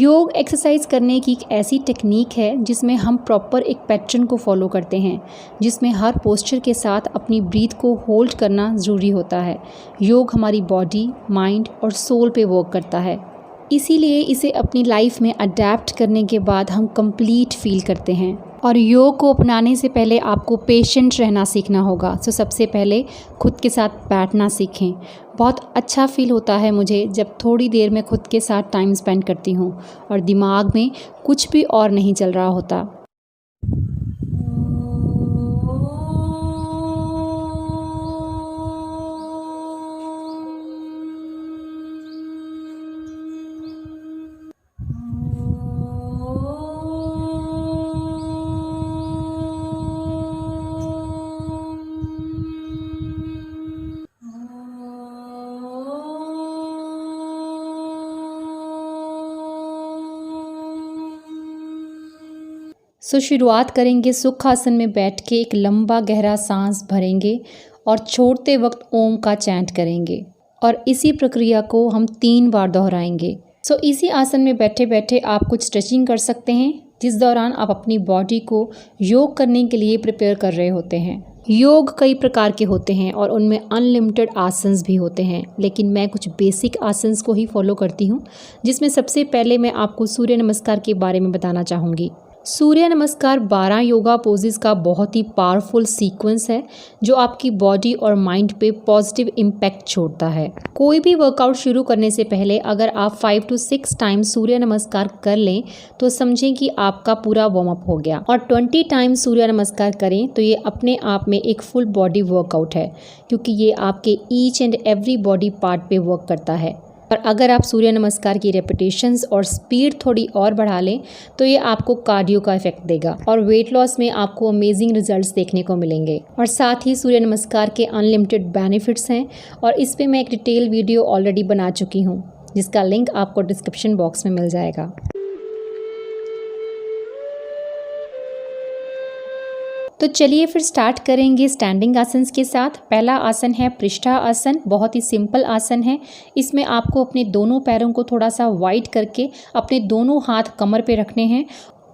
योग एक्सरसाइज करने की एक ऐसी टेक्निक है जिसमें हम प्रॉपर एक पैटर्न को फॉलो करते हैं, जिसमें हर पोस्चर के साथ अपनी ब्रीथ को होल्ड करना ज़रूरी होता है। योग हमारी बॉडी, माइंड और सोल पे वर्क करता है, इसीलिए इसे अपनी लाइफ में अडेप्ट करने के बाद हम कंप्लीट फील करते हैं। और योग को अपनाने से पहले आपको पेशेंट रहना सीखना होगा। तो सबसे पहले खुद के साथ बैठना सीखें। बहुत अच्छा फील होता है मुझे जब थोड़ी देर में खुद के साथ टाइम स्पेंड करती हूँ और दिमाग में कुछ भी और नहीं चल रहा होता। शुरुआत करेंगे सुखासन में बैठ के। एक लंबा गहरा सांस भरेंगे और छोड़ते वक्त ओम का चैंट करेंगे और इसी प्रक्रिया को हम 3 बार दोहराएंगे। इसी आसन में बैठे बैठे आप कुछ स्ट्रेचिंग कर सकते हैं, जिस दौरान आप अपनी बॉडी को योग करने के लिए प्रिपेयर कर रहे होते हैं। योग कई प्रकार के होते हैं और उनमें अनलिमिटेड आसन्स भी होते हैं, लेकिन मैं कुछ बेसिक आसन्स को ही फॉलो करती हूँ, जिसमें सबसे पहले मैं आपको सूर्य नमस्कार के बारे में बताना चाहूँगी। सूर्य नमस्कार 12 योगा पोजेस का बहुत ही पावरफुल सीक्वेंस है, जो आपकी बॉडी और माइंड पे पॉजिटिव इम्पैक्ट छोड़ता है। कोई भी वर्कआउट शुरू करने से पहले अगर आप 5 to 6 टाइम्स सूर्य नमस्कार कर लें तो समझें कि आपका पूरा वार्म अप हो गया, और 20 टाइम्स सूर्य नमस्कार करें तो ये अपने आप में एक फुल बॉडी वर्कआउट है, क्योंकि ये आपके each and every body part पे वर्क करता है। और अगर आप सूर्य नमस्कार की रेपिटेशंस और स्पीड थोड़ी और बढ़ा लें तो ये आपको कार्डियो का इफेक्ट देगा और वेट लॉस में आपको अमेजिंग रिजल्ट्स देखने को मिलेंगे। और साथ ही सूर्य नमस्कार के अनलिमिटेड बेनिफिट्स हैं और इस पे मैं एक डिटेल वीडियो ऑलरेडी बना चुकी हूँ, जिसका लिंक आपको डिस्क्रिप्शन बॉक्स में मिल जाएगा। तो चलिए फिर स्टार्ट करेंगे स्टैंडिंग आसन के साथ। पहला आसन है पृष्ठा आसन। बहुत ही सिंपल आसन है। इसमें आपको अपने दोनों पैरों को थोड़ा सा वाइड करके अपने दोनों हाथ कमर पे रखने हैं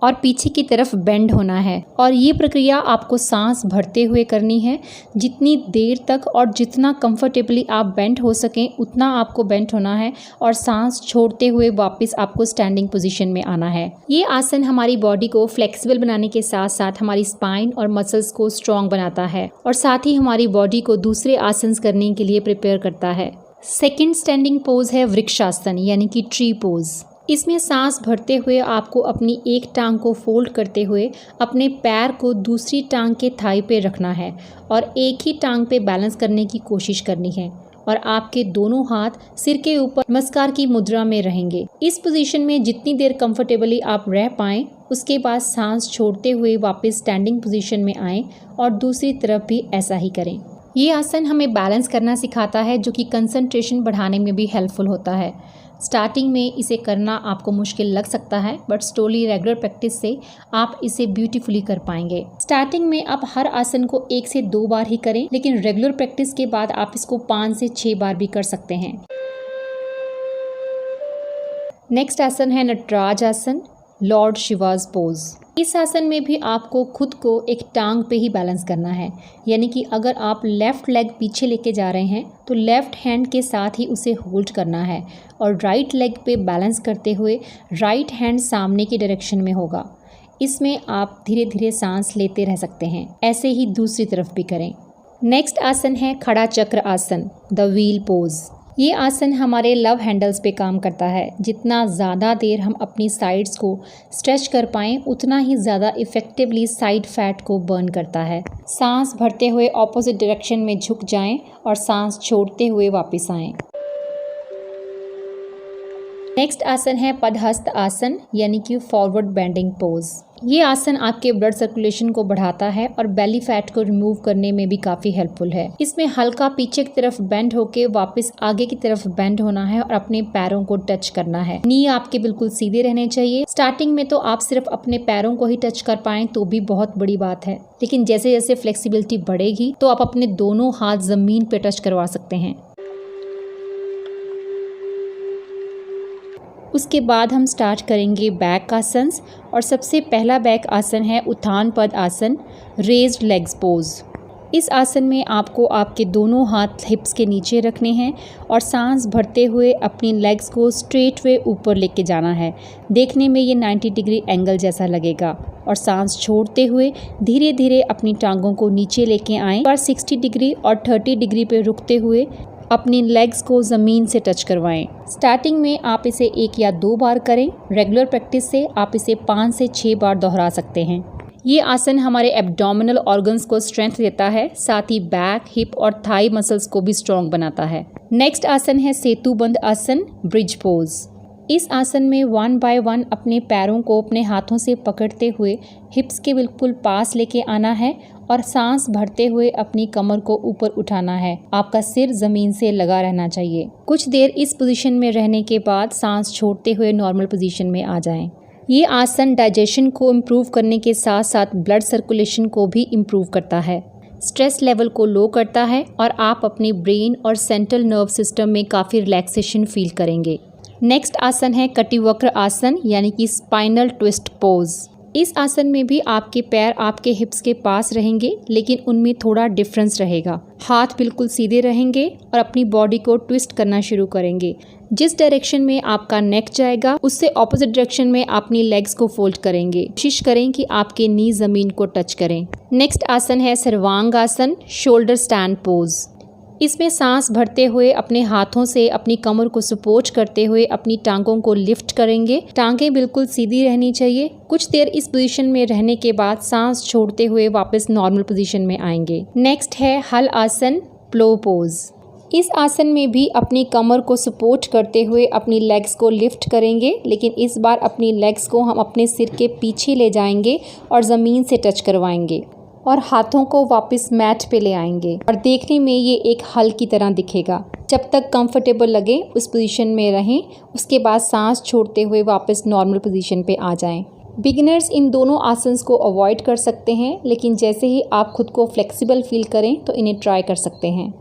और पीछे की तरफ बेंड होना है। और ये प्रक्रिया आपको सांस भरते हुए करनी है। जितनी देर तक और जितना कंफर्टेबली आप बेंड हो सकें उतना आपको बेंड होना है और सांस छोड़ते हुए वापस आपको स्टैंडिंग पोजीशन में आना है। ये आसन हमारी बॉडी को फ्लेक्सिबल बनाने के साथ साथ हमारी स्पाइन और मसल्स को स्ट्रॉन्ग बनाता है और साथ ही हमारी बॉडी को दूसरे आसन करने के लिए प्रिपेयर करता है। सेकेंड स्टैंडिंग पोज है वृक्षासन, यानी कि ट्री पोज। इसमें सांस भरते हुए आपको अपनी एक टांग को फोल्ड करते हुए अपने पैर को दूसरी टांग के थाई पे रखना है और एक ही टांग पे बैलेंस करने की कोशिश करनी है और आपके दोनों हाथ सिर के ऊपर नमस्कार की मुद्रा में रहेंगे। इस पोजीशन में जितनी देर कंफर्टेबली आप रह पाएं, उसके बाद सांस छोड़ते हुए वापस स्टैंडिंग पोजीशन में आएं और दूसरी तरफ भी ऐसा ही करें। ये आसन हमें बैलेंस करना सिखाता है, जो कि कंसंट्रेशन बढ़ाने में भी हेल्पफुल होता है। स्टार्टिंग में इसे करना आपको मुश्किल लग सकता है, बट स्लोली रेगुलर प्रैक्टिस से आप इसे ब्यूटीफुली कर पाएंगे। स्टार्टिंग में आप हर आसन को 1 से 2 बार ही करें, लेकिन रेगुलर प्रैक्टिस के बाद आप इसको 5 से 6 बार भी कर सकते हैं। नेक्स्ट आसन है नटराज आसन, लॉर्ड शिवाज पोज। इस आसन में भी आपको खुद को एक टांग पे ही बैलेंस करना है, यानी कि अगर आप लेफ्ट लेग पीछे लेके जा रहे हैं तो लेफ्ट हैंड के साथ ही उसे होल्ड करना है और राइट लेग पे बैलेंस करते हुए राइट हैंड सामने की डायरेक्शन में होगा। इसमें आप धीरे धीरे सांस लेते रह सकते हैं। ऐसे ही दूसरी तरफ भी करें। नेक्स्ट आसन है खड़ा चक्र आसन, द व्हील पोज। ये आसन हमारे लव हैंडल्स पे काम करता है। जितना ज़्यादा देर हम अपनी साइड्स को स्ट्रेच कर पाएँ, उतना ही ज़्यादा इफ़ेक्टिवली साइड फैट को बर्न करता है। सांस भरते हुए ऑपोजिट डायरेक्शन में झुक जाएं और सांस छोड़ते हुए वापस आएं। नेक्स्ट आसन है पदहस्त आसन, यानी कि फॉरवर्ड बेंडिंग पोज। ये आसन आपके ब्लड सर्कुलेशन को बढ़ाता है और बेली फैट को रिमूव करने में भी काफ़ी हेल्पफुल है। इसमें हल्का पीछे की तरफ बेंड होके वापस आगे की तरफ बेंड होना है और अपने पैरों को टच करना है। नी आपके बिल्कुल सीधे रहने चाहिए। स्टार्टिंग में तो आप सिर्फ अपने पैरों को ही टच कर पाएं तो भी बहुत बड़ी बात है, लेकिन जैसे जैसे फ्लेक्सिबिलिटी बढ़ेगी तो आप अपने दोनों हाथ ज़मीन पे टच करवा सकते हैं। उसके बाद हम स्टार्ट करेंगे बैक आसन्स और सबसे पहला बैक आसन है उत्थान पद आसन, रेज्ड लेग्स पोज। इस आसन में आपको आपके दोनों हाथ हिप्स के नीचे रखने हैं और सांस भरते हुए अपनी लेग्स को स्ट्रेट वे ऊपर लेके जाना है। देखने में ये 90 डिग्री एंगल जैसा लगेगा और सांस छोड़ते हुए धीरे धीरे अपनी टांगों को नीचे लेके आएं और 60 डिग्री और 30 डिग्री पे रुकते हुए अपनी लेग्स को ज़मीन से टच करवाएं। स्टार्टिंग में आप इसे 1 या 2 बार करें। रेगुलर प्रैक्टिस से आप इसे 5 से 6 बार दोहरा सकते हैं। ये आसन हमारे एब्डोमिनल ऑर्गन्स को स्ट्रेंथ देता है, साथ ही बैक, हिप और थाई मसल्स को भी स्ट्रॉन्ग बनाता है। नेक्स्ट आसन है सेतुबंध आसन, ब्रिज पोज। इस आसन में 1 बाय 1 अपने पैरों को अपने हाथों से पकड़ते हुए हिप्स के बिल्कुल पास लेके आना है और सांस भरते हुए अपनी कमर को ऊपर उठाना है। आपका सिर ज़मीन से लगा रहना चाहिए। कुछ देर इस पोजीशन में रहने के बाद सांस छोड़ते हुए नॉर्मल पोजीशन में आ जाएं। ये आसन डाइजेशन को इम्प्रूव करने के साथ साथ ब्लड सर्कुलेशन को भी इम्प्रूव करता है, स्ट्रेस लेवल को लो करता है और आप अपनी ब्रेन और सेंट्रल नर्व सिस्टम में काफ़ी रिलैक्सेशन फील करेंगे। नेक्स्ट आसन है कटिवक्र आसन यानी कि स्पाइनल ट्विस्ट पोज। इस आसन में भी आपके पैर आपके हिप्स के पास रहेंगे, लेकिन उनमें थोड़ा डिफरेंस रहेगा। हाथ बिल्कुल सीधे रहेंगे और अपनी बॉडी को ट्विस्ट करना शुरू करेंगे। जिस डायरेक्शन में आपका नेक जाएगा उससे ऑपोजिट डायरेक्शन में अपनी लेग्स को फोल्ड करेंगे। कोशिश करें कि आपके नी ज़मीन को टच करें। नेक्स्ट आसन है सर्वांग आसन, शोल्डर स्टैंड पोज। इसमें सांस भरते हुए अपने हाथों से अपनी कमर को सपोर्ट करते हुए अपनी टांगों को लिफ्ट करेंगे। टांगें बिल्कुल सीधी रहनी चाहिए। कुछ देर इस पोजीशन में रहने के बाद सांस छोड़ते हुए वापस नॉर्मल पोजीशन में आएंगे। नेक्स्ट है हल आसन, प्लो पोज। इस आसन में भी अपनी कमर को सपोर्ट करते हुए अपनी लेग्स को लिफ्ट करेंगे, लेकिन इस बार अपनी लेग्स को हम अपने सिर के पीछे ले जाएंगे और ज़मीन से टच करवाएंगे और हाथों को वापस मैट पे ले आएंगे और देखने में ये एक हल की तरह दिखेगा। जब तक कंफर्टेबल लगे उस पोजीशन में रहें, उसके बाद सांस छोड़ते हुए वापस नॉर्मल पोजीशन पे आ जाएं। बिगिनर्स इन दोनों आसन्स को अवॉइड कर सकते हैं, लेकिन जैसे ही आप खुद को फ्लेक्सिबल फील करें तो इन्हें ट्राई कर सकते हैं।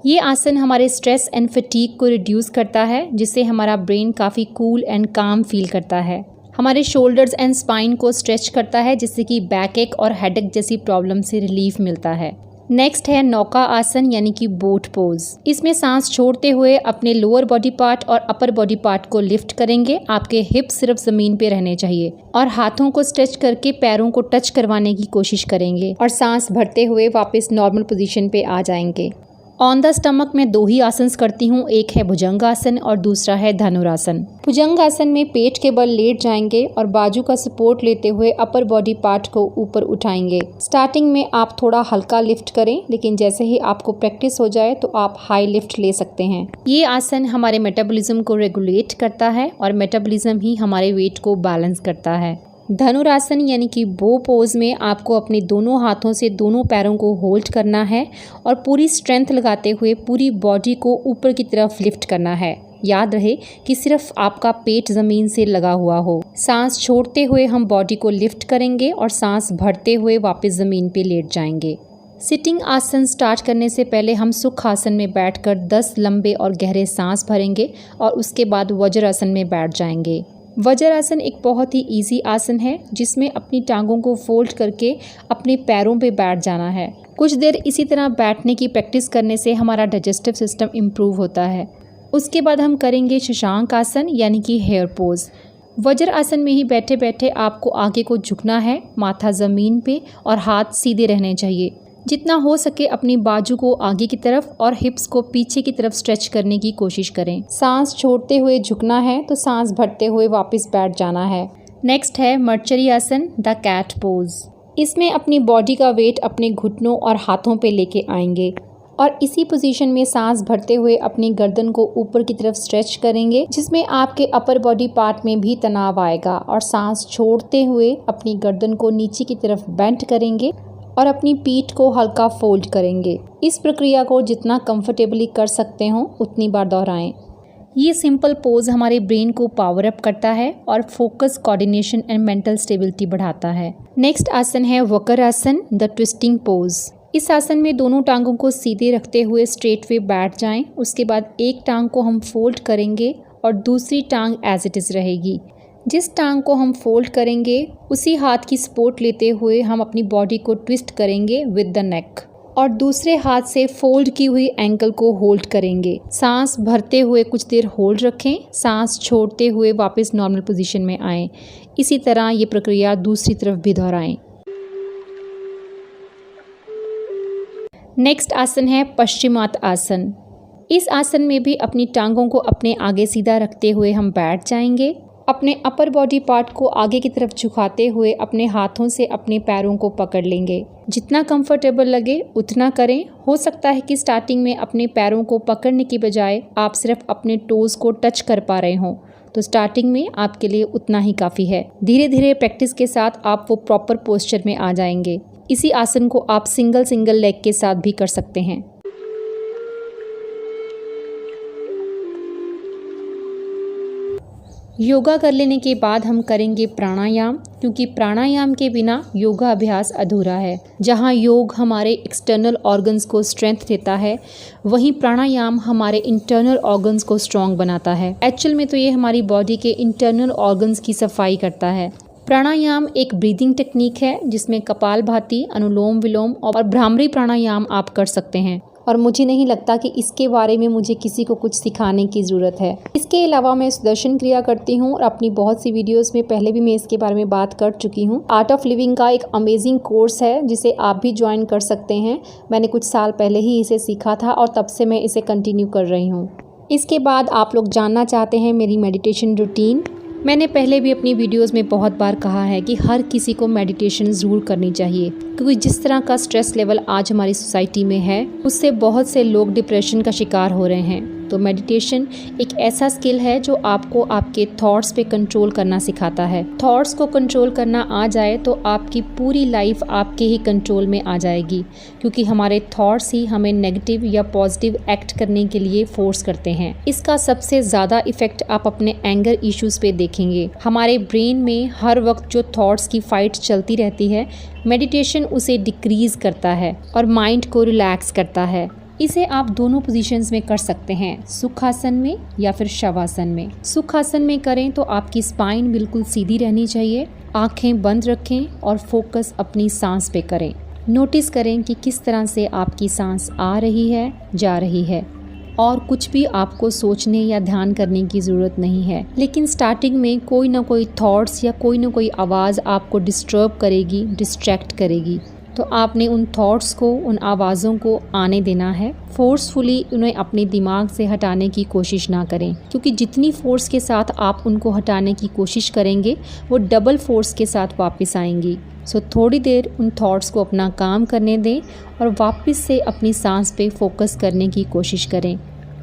ये आसन हमारे स्ट्रेस एंड फटीग को रिड्यूस करता है, जिससे हमारा ब्रेन काफ़ी कूल एंड काम फील करता है। हमारे शोल्डर्स एंड स्पाइन को स्ट्रेच करता है, जिससे कि बैक एक और हेडेक जैसी प्रॉब्लम से रिलीफ मिलता है। नेक्स्ट है नौका आसन यानी कि बोट पोज। इसमें सांस छोड़ते हुए अपने लोअर बॉडी पार्ट और अपर बॉडी पार्ट को लिफ्ट करेंगे। आपके हिप्स सिर्फ ज़मीन पे रहने चाहिए और हाथों को स्ट्रेच करके पैरों को टच करवाने की कोशिश करेंगे और सांस भरते हुए वापस नॉर्मल पोजीशन पे आ जाएंगे। ऑन द स्टमक में 2 ही आसन्स करती हूँ, एक है भुजंगासन और दूसरा है धनुरासन। भुजंगासन में पेट के बल लेट जाएंगे और बाजू का सपोर्ट लेते हुए अपर बॉडी पार्ट को ऊपर उठाएंगे। स्टार्टिंग में आप थोड़ा हल्का लिफ्ट करें, लेकिन जैसे ही आपको प्रैक्टिस हो जाए तो आप हाई लिफ्ट ले सकते हैं। ये आसन हमारे मेटाबॉलिज्म को रेगुलेट करता है और मेटाबॉलिज्म ही हमारे वेट को बैलेंस करता है। धनुरासन यानी कि बो पोज में आपको अपने दोनों हाथों से दोनों पैरों को होल्ड करना है और पूरी स्ट्रेंथ लगाते हुए पूरी बॉडी को ऊपर की तरफ लिफ्ट करना है। याद रहे कि सिर्फ आपका पेट ज़मीन से लगा हुआ हो। सांस छोड़ते हुए हम बॉडी को लिफ्ट करेंगे और सांस भरते हुए वापस ज़मीन पे लेट जाएंगे। सिटिंग आसन स्टार्ट करने से पहले हम सुख आसन में बैठकर 10 लंबे और गहरे सांस भरेंगे और उसके बाद वज्रासन में बैठ जाएंगे। वज्रासन एक बहुत ही इजी आसन है, जिसमें अपनी टांगों को फोल्ड करके अपने पैरों पे बैठ जाना है। कुछ देर इसी तरह बैठने की प्रैक्टिस करने से हमारा डाइजेस्टिव सिस्टम इम्प्रूव होता है। उसके बाद हम करेंगे शशांक आसन यानी कि हेयर पोज। वज्र आसन में ही बैठे बैठे आपको आगे को झुकना है, माथा ज़मीन पे और हाथ सीधे रहने चाहिए। जितना हो सके अपनी बाजू को आगे की तरफ और हिप्स को पीछे की तरफ स्ट्रेच करने की कोशिश करें। सांस छोड़ते हुए झुकना है तो सांस भरते हुए वापस बैठ जाना है। नेक्स्ट है मर्चरी आसन, द कैट पोज। इसमें अपनी बॉडी का वेट अपने घुटनों और हाथों पे लेके आएंगे और इसी पोजीशन में सांस भरते हुए अपनी गर्दन को ऊपर की तरफ स्ट्रेच करेंगे, जिसमें आपके अपर बॉडी पार्ट में भी तनाव आएगा और सांस छोड़ते हुए अपनी गर्दन को नीचे की तरफ बेंड करेंगे और अपनी पीठ को हल्का फोल्ड करेंगे। इस प्रक्रिया को जितना कंफर्टेबली कर सकते हो उतनी बार दोहराएं। ये सिंपल पोज हमारे ब्रेन को पावर अप करता है और focus, coordination and mental stability बढ़ाता है। नेक्स्ट आसन है वक्र आसन, द ट्विस्टिंग पोज। इस आसन में दोनों टांगों को सीधे रखते हुए स्ट्रेट वे बैठ जाएं। उसके बाद एक टांग को हम फोल्ड करेंगे और दूसरी टांग एज इट इज़ रहेगी। जिस टांग को हम फोल्ड करेंगे उसी हाथ की सपोर्ट लेते हुए हम अपनी बॉडी को ट्विस्ट करेंगे विद द नेक और दूसरे हाथ से फोल्ड की हुई एंकल को होल्ड करेंगे। सांस भरते हुए कुछ देर होल्ड रखें, सांस छोड़ते हुए वापस नॉर्मल पोजीशन में आएं। इसी तरह ये प्रक्रिया दूसरी तरफ भी दोहराएं। नेक्स्ट आसन है पश्चिमात आसन। इस आसन में भी अपनी टांगों को अपने आगे सीधा रखते हुए हम बैठ जाएंगे। अपने अपर बॉडी पार्ट को आगे की तरफ झुकाते हुए अपने हाथों से अपने पैरों को पकड़ लेंगे। जितना कंफर्टेबल लगे उतना करें। हो सकता है कि स्टार्टिंग में अपने पैरों को पकड़ने की बजाय आप सिर्फ अपने टोज़ को टच कर पा रहे हों, तो स्टार्टिंग में आपके लिए उतना ही काफ़ी है। धीरे धीरे प्रैक्टिस के साथ आप वो प्रॉपर पोस्चर में आ जाएंगे। इसी आसन को आप सिंगल लेग के साथ भी कर सकते हैं। योगा कर लेने के बाद हम करेंगे प्राणायाम, क्योंकि प्राणायाम के बिना योगा अभ्यास अधूरा है। जहाँ योग हमारे एक्सटर्नल ऑर्गन्स को स्ट्रेंथ देता है, वहीं प्राणायाम हमारे इंटरनल ऑर्गन्स को स्ट्रॉन्ग बनाता है। एक्चुअल में तो ये हमारी बॉडी के इंटरनल ऑर्गन्स की सफाई करता है। प्राणायाम एक ब्रीदिंग टेक्निक है जिसमें कपालभाति, अनुलोम विलोम और भ्रामरी प्राणायाम आप कर सकते हैं और मुझे नहीं लगता कि इसके बारे में मुझे किसी को कुछ सिखाने की ज़रूरत है। इसके अलावा मैं सुदर्शन क्रिया करती हूँ और अपनी बहुत सी वीडियोस में पहले भी मैं इसके बारे में बात कर चुकी हूँ। आर्ट ऑफ लिविंग का एक अमेजिंग कोर्स है जिसे आप भी ज्वाइन कर सकते हैं। मैंने कुछ साल पहले ही इसे सीखा था और तब से मैं इसे कंटिन्यू कर रही हूँ। इसके बाद आप लोग जानना चाहते हैं मेरी मेडिटेशन रूटीन। मैंने पहले भी अपनी वीडियोस में बहुत बार कहा है कि हर किसी को मेडिटेशन ज़रूर करनी चाहिए, क्योंकि जिस तरह का स्ट्रेस लेवल आज हमारी सोसाइटी में है उससे बहुत से लोग डिप्रेशन का शिकार हो रहे हैं। तो मेडिटेशन एक ऐसा स्किल है जो आपको आपके थॉट्स पे कंट्रोल करना सिखाता है। थॉट्स को कंट्रोल करना आ जाए तो आपकी पूरी लाइफ आपके ही कंट्रोल में आ जाएगी, क्योंकि हमारे थॉट्स ही हमें नेगेटिव या पॉजिटिव एक्ट करने के लिए फोर्स करते हैं। इसका सबसे ज़्यादा इफेक्ट आप अपने एंगर इश्यूज़ पे देखेंगे। हमारे ब्रेन में हर वक्त जो थॉट्स की फाइट चलती रहती है, मेडिटेशन उसे डिक्रीज करता है और माइंड को रिलैक्स करता है। इसे आप दोनों पोजीशंस में कर सकते हैं, सुखासन में या फिर शवासन में। सुखासन में करें तो आपकी स्पाइन बिल्कुल सीधी रहनी चाहिए, आंखें बंद रखें और फोकस अपनी सांस पे करें। नोटिस करें कि किस तरह से आपकी सांस आ रही है, जा रही है, और कुछ भी आपको सोचने या ध्यान करने की ज़रूरत नहीं है। लेकिन स्टार्टिंग में कोई ना कोई थॉट्स या कोई ना कोई आवाज़ आपको डिस्टर्ब करेगी, डिस्ट्रैक्ट करेगी, तो आपने उन थॉट्स को, उन आवाज़ों को आने देना है। फोर्सफुली उन्हें अपने दिमाग से हटाने की कोशिश ना करें, क्योंकि जितनी फोर्स के साथ आप उनको हटाने की कोशिश करेंगे वो डबल फोर्स के साथ वापस आएंगी। सो थोड़ी देर उन थॉट्स को अपना काम करने दें और वापस से अपनी सांस पे फोकस करने की कोशिश करें।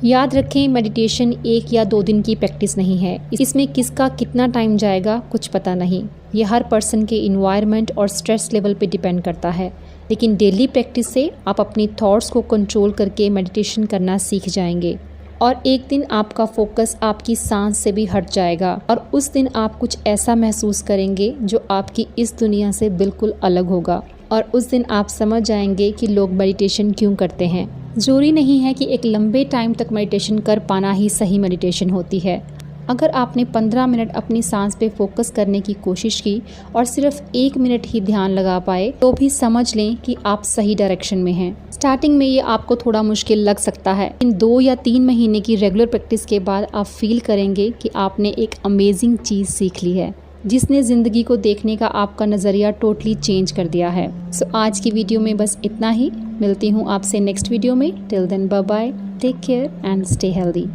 याद रखें, मेडिटेशन 1 या 2 दिन की प्रैक्टिस नहीं है। इसमें किसका कितना टाइम जाएगा कुछ पता नहीं। ये हर पर्सन के इन्वायरमेंट और स्ट्रेस लेवल पे डिपेंड करता है। लेकिन डेली प्रैक्टिस से आप अपनी थॉट्स को कंट्रोल करके मेडिटेशन करना सीख जाएंगे और एक दिन आपका फोकस आपकी सांस से भी हट जाएगा और उस दिन आप कुछ ऐसा महसूस करेंगे जो आपकी इस दुनिया से बिल्कुल अलग होगा और उस दिन आप समझ जाएंगे कि लोग मेडिटेशन क्यों करते हैं। ज़रूरी नहीं है कि एक लंबे टाइम तक मेडिटेशन कर पाना ही सही मेडिटेशन होती है। अगर आपने 15 मिनट अपनी सांस पे फोकस करने की कोशिश की और सिर्फ 1 मिनट ही ध्यान लगा पाए तो भी समझ लें कि आप सही डायरेक्शन में हैं। स्टार्टिंग में ये आपको थोड़ा मुश्किल लग सकता है। इन 2 या 3 महीने की रेगुलर प्रैक्टिस के बाद आप फील करेंगे कि आपने एक अमेजिंग चीज़ सीख ली है, जिसने ज़िंदगी को देखने का आपका नज़रिया टोटली चेंज कर दिया है। सो आज की वीडियो में बस इतना ही। मिलती हूँ आपसे नेक्स्ट वीडियो में। Till then bye bye, take care and stay healthy.